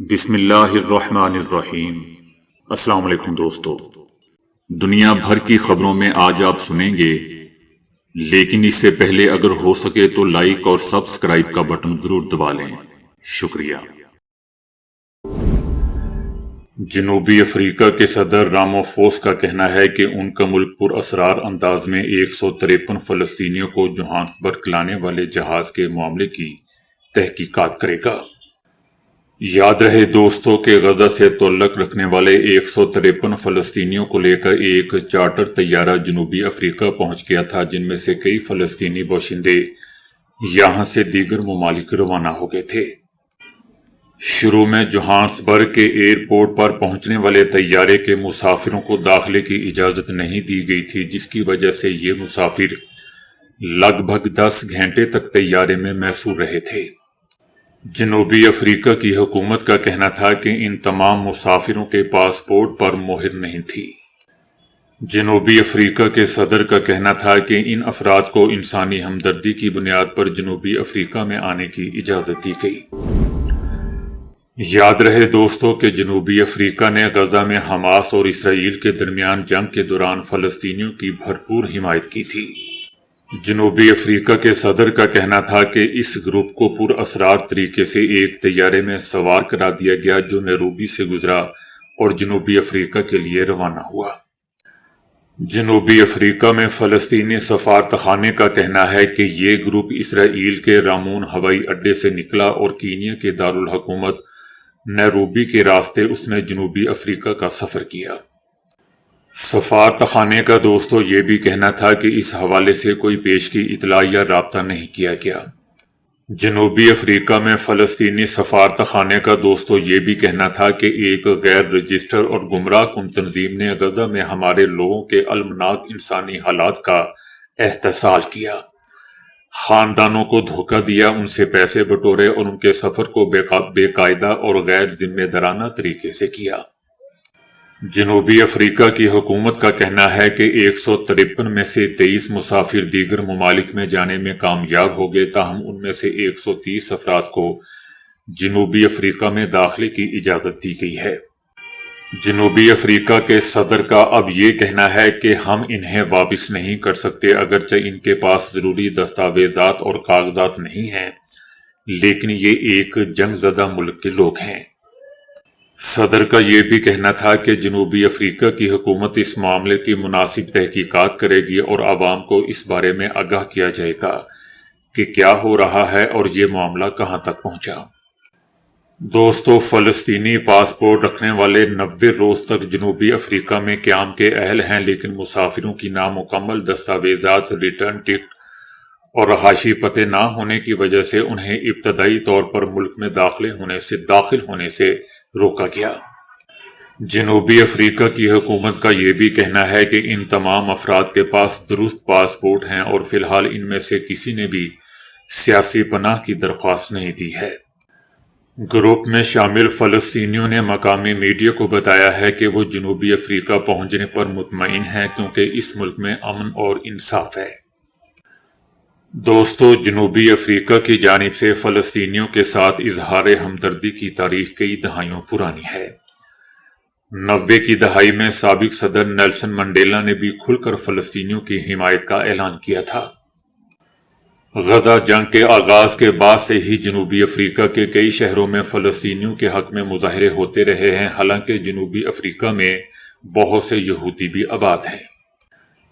بسم اللہ الرحمن الرحیم۔ السلام علیکم دوستو، دنیا بھر کی خبروں میں آج آپ سنیں گے، لیکن اس سے پہلے اگر ہو سکے تو لائک اور سبسکرائب کا بٹن ضرور دبا لیں۔ شکریہ۔ جنوبی افریقہ کے صدر راموفوس کا کہنا ہے کہ ان کا ملک پر اسرار انداز میں 153 فلسطینیوں کو جوہانسبرگ لانے والے جہاز کے معاملے کی تحقیقات کرے گا۔ یاد رہے دوستو کہ غزہ سے تعلق رکھنے والے 153 فلسطینیوں کو لے کر ایک چارٹر طیارہ جنوبی افریقہ پہنچ گیا تھا، جن میں سے کئی فلسطینی باشندے یہاں سے دیگر ممالک روانہ ہو گئے تھے۔ شروع میں جوہانسبرگ کے ایئرپورٹ پر پہنچنے والے طیارے کے مسافروں کو داخلے کی اجازت نہیں دی گئی تھی، جس کی وجہ سے یہ مسافر لگ بھگ 10 گھنٹے تک طیارے میں محصور رہے تھے۔ جنوبی افریقہ کی حکومت کا کہنا تھا کہ ان تمام مسافروں کے پاسپورٹ پر مہر نہیں تھی۔ جنوبی افریقہ کے صدر کا کہنا تھا کہ ان افراد کو انسانی ہمدردی کی بنیاد پر جنوبی افریقہ میں آنے کی اجازت دی گئی۔ یاد رہے دوستو کہ جنوبی افریقہ نے غزہ میں حماس اور اسرائیل کے درمیان جنگ کے دوران فلسطینیوں کی بھرپور حمایت کی تھی۔ جنوبی افریقہ کے صدر کا کہنا تھا کہ اس گروپ کو پر اسرار طریقے سے ایک طیارے میں سوار کرا دیا گیا جو نیروبی سے گزرا اور جنوبی افریقہ کے لیے روانہ ہوا۔ جنوبی افریقہ میں فلسطینی سفارتخانے کا کہنا ہے کہ یہ گروپ اسرائیل کے رامون ہوائی اڈے سے نکلا اور کینیا کے دارالحکومت نیروبی کے راستے اس نے جنوبی افریقہ کا سفر کیا۔ سفارتخانے کا دوستو یہ بھی کہنا تھا کہ اس حوالے سے کوئی پیشگی اطلاع یا رابطہ نہیں کیا گیا۔ جنوبی افریقہ میں فلسطینی سفارتخانے کا دوستو یہ بھی کہنا تھا کہ ایک غیر رجسٹر اور گمراہ کن تنظیم نے غزہ میں ہمارے لوگوں کے المناک انسانی حالات کا احتسال کیا، خاندانوں کو دھوکہ دیا، ان سے پیسے بٹورے اور ان کے سفر کو بے قاعدہ اور غیر ذمہ دارانہ طریقے سے کیا۔ جنوبی افریقہ کی حکومت کا کہنا ہے کہ 153 میں سے 23 مسافر دیگر ممالک میں جانے میں کامیاب ہو گئے، تاہم ان میں سے 130 افراد کو جنوبی افریقہ میں داخلے کی اجازت دی گئی ہے۔ جنوبی افریقہ کے صدر کا اب یہ کہنا ہے کہ ہم انہیں واپس نہیں کر سکتے، اگرچہ ان کے پاس ضروری دستاویزات اور کاغذات نہیں ہیں، لیکن یہ ایک جنگ زدہ ملک کے لوگ ہیں۔ صدر کا یہ بھی کہنا تھا کہ جنوبی افریقہ کی حکومت اس معاملے کی مناسب تحقیقات کرے گی اور عوام کو اس بارے میں آگاہ کیا جائے گا کہ کیا ہو رہا ہے اور یہ معاملہ کہاں تک پہنچا۔ دوستو، فلسطینی پاسپورٹ رکھنے والے 90 روز تک جنوبی افریقہ میں قیام کے اہل ہیں، لیکن مسافروں کی نامکمل دستاویزات، ریٹرن ٹکٹ اور رہائشی پتے نہ ہونے کی وجہ سے انہیں ابتدائی طور پر ملک میں داخل ہونے سے روکا گیا۔ جنوبی افریقہ کی حکومت کا یہ بھی کہنا ہے کہ ان تمام افراد کے پاس درست پاسپورٹ ہیں اور فی الحال ان میں سے کسی نے بھی سیاسی پناہ کی درخواست نہیں دی ہے۔ گروپ میں شامل فلسطینیوں نے مقامی میڈیا کو بتایا ہے کہ وہ جنوبی افریقہ پہنچنے پر مطمئن ہیں کیونکہ اس ملک میں امن اور انصاف ہے۔ دوستو، جنوبی افریقہ کی جانب سے فلسطینیوں کے ساتھ اظہار ہمدردی کی تاریخ کئی دہائیوں پرانی ہے۔ 90 کی دہائی میں سابق صدر نیلسن منڈیلا نے بھی کھل کر فلسطینیوں کی حمایت کا اعلان کیا تھا۔ غزہ جنگ کے آغاز کے بعد سے ہی جنوبی افریقہ کے کئی شہروں میں فلسطینیوں کے حق میں مظاہرے ہوتے رہے ہیں، حالانکہ جنوبی افریقہ میں بہت سے یہودی بھی آباد ہیں۔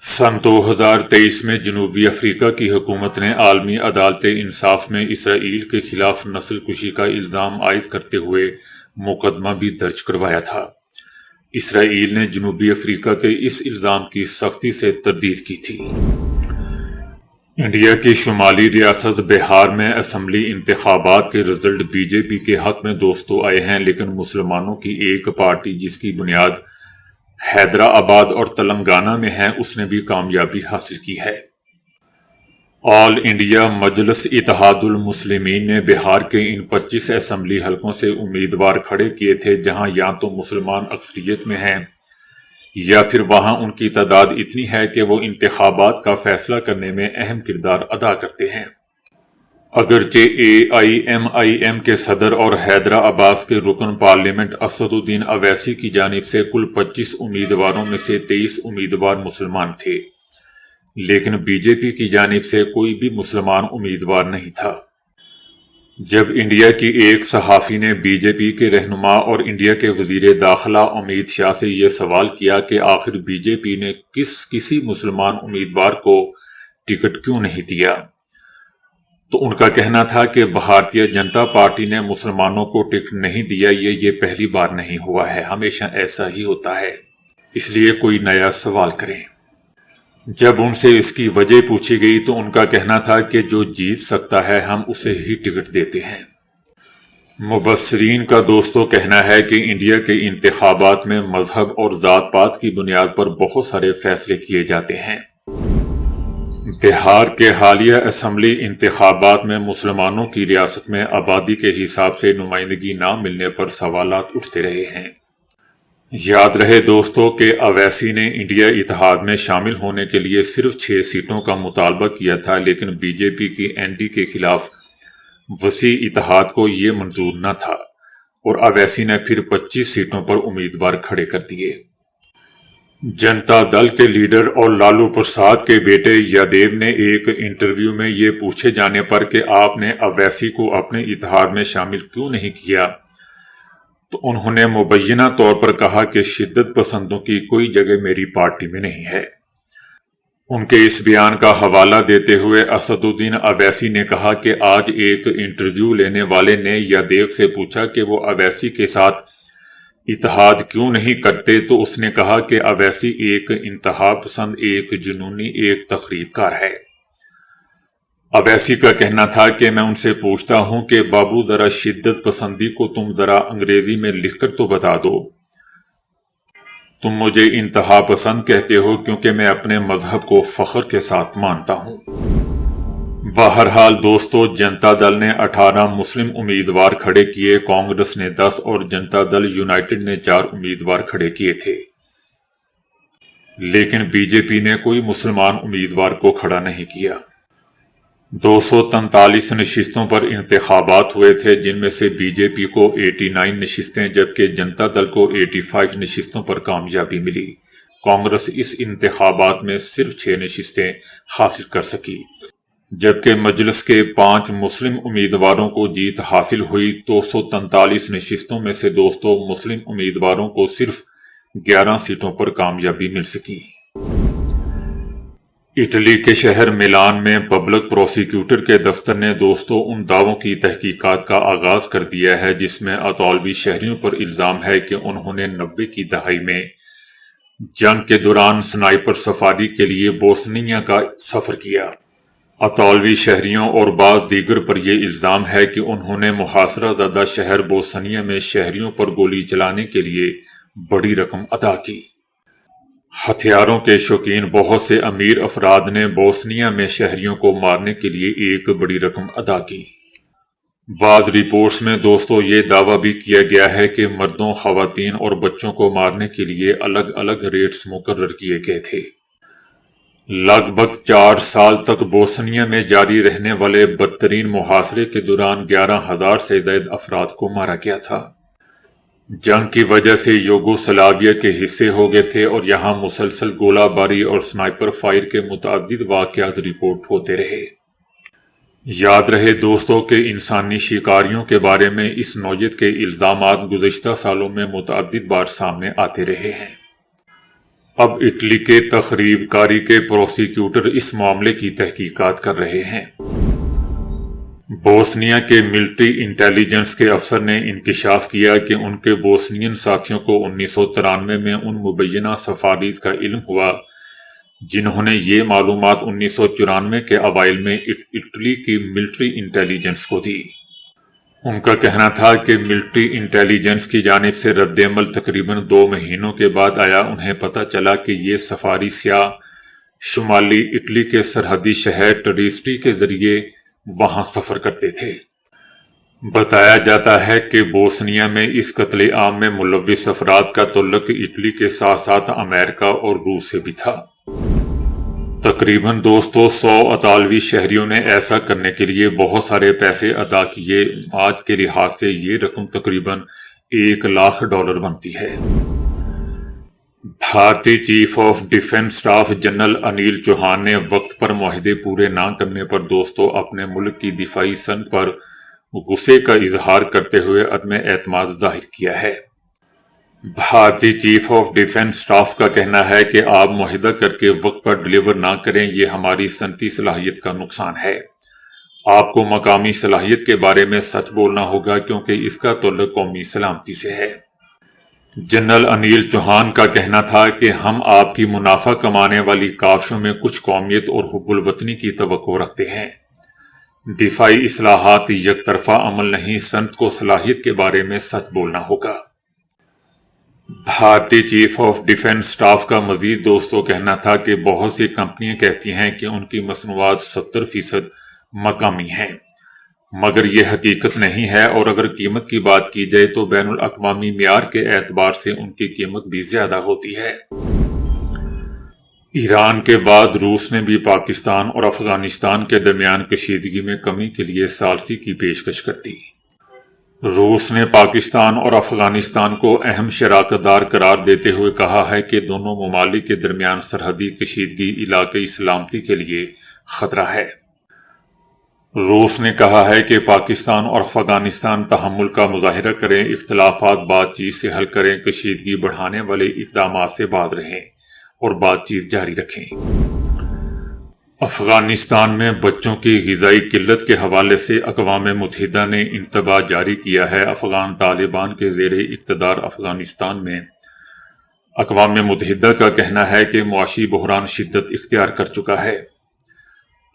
سن 2023 میں جنوبی افریقہ کی حکومت نے عالمی عدالت انصاف میں اسرائیل کے خلاف نسل کشی کا الزام عائد کرتے ہوئے مقدمہ بھی درج کروایا تھا۔ اسرائیل نے جنوبی افریقہ کے اس الزام کی سختی سے تردید کی تھی۔ انڈیا کی شمالی ریاست بہار میں اسمبلی انتخابات کے رزلٹ بی جے پی کے حق میں دوستو آئے ہیں، لیکن مسلمانوں کی ایک پارٹی جس کی بنیاد حیدرآباد اور تلنگانہ میں ہے، اس نے بھی کامیابی حاصل کی ہے۔ آل انڈیا مجلس اتحاد المسلمین نے بہار کے ان 25 اسمبلی حلقوں سے امیدوار کھڑے کیے تھے جہاں یا تو مسلمان اکثریت میں ہیں یا پھر وہاں ان کی تعداد اتنی ہے کہ وہ انتخابات کا فیصلہ کرنے میں اہم کردار ادا کرتے ہیں۔ اگرچہ AIMIM کے صدر اور حیدرآباد کے رکن پارلیمنٹ اسد الدین اویسی کی جانب سے کل 25 امیدواروں میں سے 23 امیدوار مسلمان تھے، لیکن BJP کی جانب سے کوئی بھی مسلمان امیدوار نہیں تھا۔ جب انڈیا کی ایک صحافی نے BJP کے رہنما اور انڈیا کے وزیر داخلہ امت شاہ سے یہ سوال کیا کہ آخر BJP نے کسی مسلمان امیدوار کو ٹکٹ کیوں نہیں دیا، تو ان کا کہنا تھا کہ بھارتیہ جنتا پارٹی نے مسلمانوں کو ٹکٹ نہیں دیا، یہ پہلی بار نہیں ہوا ہے، ہمیشہ ایسا ہی ہوتا ہے، اس لیے کوئی نیا سوال کریں۔ جب ان سے اس کی وجہ پوچھی گئی تو ان کا کہنا تھا کہ جو جیت سکتا ہے ہم اسے ہی ٹکٹ دیتے ہیں۔ مبصرین کا دوستو کہنا ہے کہ انڈیا کے انتخابات میں مذہب اور ذات پات کی بنیاد پر بہت سارے فیصلے کیے جاتے ہیں۔ بہار کے حالیہ اسمبلی انتخابات میں مسلمانوں کی ریاست میں آبادی کے حساب سے نمائندگی نہ ملنے پر سوالات اٹھتے رہے ہیں۔ یاد رہے دوستو کہ اویسی نے انڈیا اتحاد میں شامل ہونے کے لیے صرف 6 سیٹوں کا مطالبہ کیا تھا، لیکن BJP کی ND کے خلاف وسیع اتحاد کو یہ منظور نہ تھا اور اویسی نے پھر 25 سیٹوں پر امیدوار کھڑے کر دیے۔ جنتا دل کے لیڈر اور لالو پرساد کے بیٹے یادیو نے ایک انٹرویو میں یہ پوچھے جانے پر کہ آپ نے اویسی کو اپنے اتحاد میں شامل کیوں نہیں کیا، تو انہوں نے مبینہ طور پر کہا کہ شدت پسندوں کی کوئی جگہ میری پارٹی میں نہیں ہے۔ ان کے اس بیان کا حوالہ دیتے ہوئے اسد الدین اویسی نے کہا کہ آج ایک انٹرویو لینے والے نے یادیو سے پوچھا کہ وہ اویسی کے ساتھ اتحاد کیوں نہیں کرتے، تو اس نے کہا کہ اویسی ایک انتہا پسند، ایک جنونی، ایک تخریب کار ہے۔ اویسی کا کہنا تھا کہ میں ان سے پوچھتا ہوں کہ بابو ذرا شدت پسندی کو تم ذرا انگریزی میں لکھ کر تو بتا دو۔ تم مجھے انتہا پسند کہتے ہو کیونکہ میں اپنے مذہب کو فخر کے ساتھ مانتا ہوں۔ بہرحال دوستو، جنتا دل نے 18 مسلم امیدوار کھڑے کیے، کانگریس نے 10 اور جنتا دل یونائٹڈ نے 4 امیدوار کھڑے کیے تھے، لیکن BJP نے کوئی مسلمان امیدوار کو کھڑا نہیں کیا۔ 243 نشستوں پر انتخابات ہوئے تھے، جن میں سے BJP کو 89 نشستیں جبکہ جنتا دل کو 85 نشستوں پر کامیابی ملی۔ کانگریس اس انتخابات میں صرف 6 نشستیں حاصل کر سکی، جبکہ مجلس کے 5 مسلم امیدواروں کو جیت حاصل ہوئی۔ 243 نشستوں میں سے دوستو مسلم امیدواروں کو صرف 11 سیٹوں پر کامیابی مل سکی۔ اٹلی کے شہر میلان میں پبلک پروسیکیوٹر کے دفتر نے دوستو ان دعووں کی تحقیقات کا آغاز کر دیا ہے جس میں اطالوی شہریوں پر الزام ہے کہ انہوں نے 90 کی دہائی میں جنگ کے دوران سنائپر سفاری کے لیے بوسنیا کا سفر کیا۔ اطالوی شہریوں اور بعض دیگر پر یہ الزام ہے کہ انہوں نے محاصرہ زدہ شہر بوسنیا میں شہریوں پر گولی چلانے کے لیے بڑی رقم ادا کی۔ ہتھیاروں کے شوقین بہت سے امیر افراد نے بوسنیا میں شہریوں کو مارنے کے لیے ایک بڑی رقم ادا کی۔ بعض رپورٹس میں دوستو یہ دعویٰ بھی کیا گیا ہے کہ مردوں، خواتین اور بچوں کو مارنے کے لیے الگ الگ ریٹس مقرر کیے گئے تھے۔ لگ بھگ 4 سال تک بوسنیا میں جاری رہنے والے بدترین محاصرے کے دوران 11,000 سے زائد افراد کو مارا گیا تھا۔ جنگ کی وجہ سے یوگوسلاویہ کے حصے ہو گئے تھے اور یہاں مسلسل گولہ باری اور سنائپر فائر کے متعدد واقعات رپورٹ ہوتے رہے۔ یاد رہے دوستو کہ انسانی شکاریوں کے بارے میں اس نوعیت کے الزامات گزشتہ سالوں میں متعدد بار سامنے آتے رہے ہیں۔ اب اٹلی کے تخریب کاری کے پروسیکیوٹر اس معاملے کی تحقیقات کر رہے ہیں۔ بوسنیا کے ملٹری انٹیلیجنس کے افسر نے انکشاف کیا کہ ان کے بوسنین ساتھیوں کو 1993 میں ان مبینہ سفاریز کا علم ہوا جنہوں نے یہ معلومات 1994 کے اوائل میں اٹلی کی ملٹری انٹیلیجنس کو دی۔ ان کا کہنا تھا کہ ملٹری انٹیلیجنس کی جانب سے رد عمل تقریباً 2 مہینوں کے بعد آیا۔ انہیں پتہ چلا کہ یہ سفاری سیاح شمالی اٹلی کے سرحدی شہر ٹریسٹی کے ذریعے وہاں سفر کرتے تھے۔ بتایا جاتا ہے کہ بوسنیا میں اس قتل عام میں ملوث افراد کا تعلق اٹلی کے ساتھ ساتھ امریکہ اور روس سے بھی تھا۔ تقریباً دوستو 100 اطالوی شہریوں نے ایسا کرنے کے لیے بہت سارے پیسے ادا کیے۔ آج کے لحاظ سے یہ رقم تقریباً $1,00,000 بنتی ہے۔ بھارتی chief of defence staff general Anil Chauhan نے وقت پر معاہدے پورے نہ کرنے پر دوستو اپنے ملک کی دفاعی صنعت پر غصے کا اظہار کرتے ہوئے عدم اعتماد ظاہر کیا ہے۔ بھارتی چیف آف ڈیفنس اسٹاف کا کہنا ہے کہ آپ معاہدہ کر کے وقت پر ڈیلیور نہ کریں، یہ ہماری صنعتی صلاحیت کا نقصان ہے۔ آپ کو مقامی صلاحیت کے بارے میں سچ بولنا ہوگا کیونکہ اس کا تعلق قومی سلامتی سے ہے۔ جنرل انیل چوہان کا کہنا تھا کہ ہم آپ کی منافع کمانے والی کاوشوں میں کچھ قومیت اور حب الوطنی کی توقع رکھتے ہیں۔ دفاعی اصلاحات یک طرفہ عمل نہیں، صنعت کو صلاحیت کے بارے میں سچ بولنا ہوگا۔ بھارتی چیف آف ڈیفنس اسٹاف کا مزید دوستو کہنا تھا کہ بہت سی کمپنیاں کہتی ہیں کہ ان کی مصنوعات 70% مقامی ہیں، مگر یہ حقیقت نہیں ہے، اور اگر قیمت کی بات کی جائے تو بین الاقوامی معیار کے اعتبار سے ان کی قیمت بھی زیادہ ہوتی ہے۔ ایران کے بعد روس نے بھی پاکستان اور افغانستان کے درمیان کشیدگی میں کمی کے لیے ثالثی کی پیشکش کر دی۔ روس نے پاکستان اور افغانستان کو اہم شراکت دار قرار دیتے ہوئے کہا ہے کہ دونوں ممالک کے درمیان سرحدی کشیدگی علاقائی سلامتی کے لیے خطرہ ہے۔ روس نے کہا ہے کہ پاکستان اور افغانستان تحمل کا مظاہرہ کریں، اختلافات بات چیت سے حل کریں، کشیدگی بڑھانے والے اقدامات سے باز رہیں اور بات چیت جاری رکھیں۔ افغانستان میں بچوں کی غذائی قلت کے حوالے سے اقوام متحدہ نے انتباہ جاری کیا ہے۔ افغان طالبان کے زیر اقتدار افغانستان میں اقوام متحدہ کا کہنا ہے کہ معاشی بحران شدت اختیار کر چکا ہے۔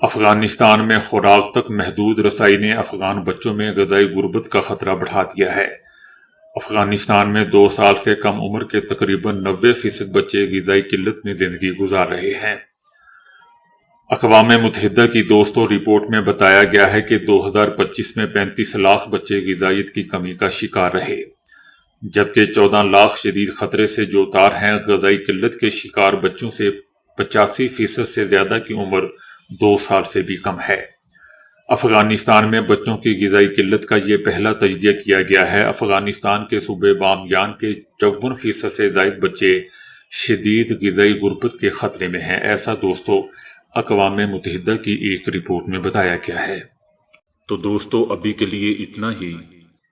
افغانستان میں خوراک تک محدود رسائی نے افغان بچوں میں غذائی غربت کا خطرہ بڑھا دیا ہے۔ افغانستان میں 2 سال سے کم عمر کے تقریباً 90% بچے غذائی قلت میں زندگی گزار رہے ہیں۔ اقوام متحدہ کی دوستو رپورٹ میں بتایا گیا ہے کہ 2025 میں 35 لاکھ بچے غذائیت کی کمی کا شکار رہے، جبکہ 14 لاکھ شدید خطرے سے جوتار ہیں۔ غذائی قلت کے شکار بچوں سے 85% سے زیادہ کی عمر 2 سال سے بھی کم ہے۔ افغانستان میں بچوں کی غذائی قلت کا یہ پہلا تجزیہ کیا گیا ہے۔ افغانستان کے صوبے بامیان کے 54% سے زائد بچے شدید غذائی غربت کے خطرے میں ہیں، ایسا دوستو اقوام متحدہ کی ایک رپورٹ میں بتایا گیا ہے۔ تو دوستو ابھی کے لیے اتنا ہی۔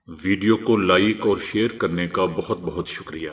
ویڈیو کو لائک اور شیئر کرنے کا بہت بہت شکریہ۔